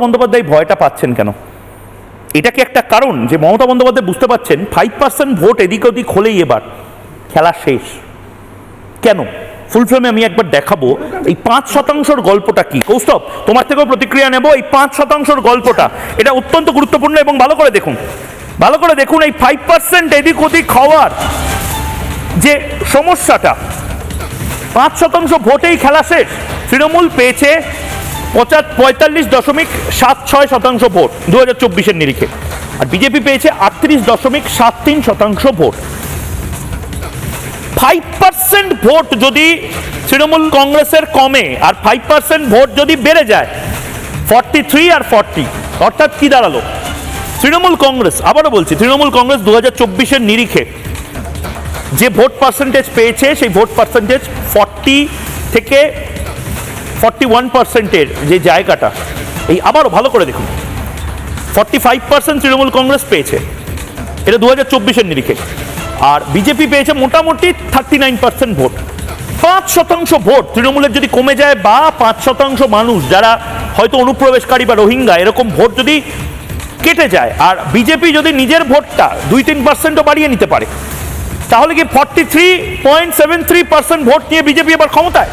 বন্দ্যোপাধ্যায় ভয়টা পাচ্ছেন কেন? এটা কি একটা কারণ যে মমতা বন্দ্যোপাধ্যায় বুঝতে পারছেন 5% ভোট এদিক ওদিক হলেই এবার খেলা শেষ? কেন? ফুল ফ্রেমে আমি একবার দেখাবো এই 5% গল্পটা কি। কৌস্তব, তোমার থেকেও প্রতিক্রিয়া নেব। এই 5% গল্পটা এটা অত্যন্ত গুরুত্বপূর্ণ এবং ভালো করে দেখুন, ভালো করে দেখুন। এই 5% এদিক ওদিক হওয়ার যে সমস্যাটা, 5% ভোটেই খেলা শেষ। তৃণমূল পেয়েছে 45.76% ভোট 2024-এর নিরিখে, আর বিজেপি পেয়েছে 38.73% ভোট। 5% ভোট যদি তৃণমূল কংগ্রেসের কমে আর 5% ভোট যদি বেড়ে যায়, 43 আর 40, অর্থাৎ কি দাঁড়ালো? তৃণমূল কংগ্রেস, আবারও বলছি, তৃণমূল কংগ্রেস 2024-এর নিরিখে যে ভোট পার্সেন্টেজ পেয়েছে সেই ভোট পার্সেন্টেজ 40 থেকে 41%-এর যে জায়গাটা, এই আবারও ভালো করে দেখুন, 45% তৃণমূল কংগ্রেস পেয়েছে, এটা 2024-এর নিরিখে, আর বিজেপি পেয়েছে মোটামুটি 39% ভোট। 5% ভোট তৃণমূলের যদি কমে যায়, বা 5% মানুষ যারা হয়তো অনুপ্রবেশকারী বা রোহিঙ্গা এরকম ভোট যদি কেটে যায়, আর বিজেপি যদি নিজের ভোটটা 2-3%ও বাড়িয়ে নিতে পারে, তাহলে কি 43.73% ভোট নিয়ে বিজেপি এবার ক্ষমতায়?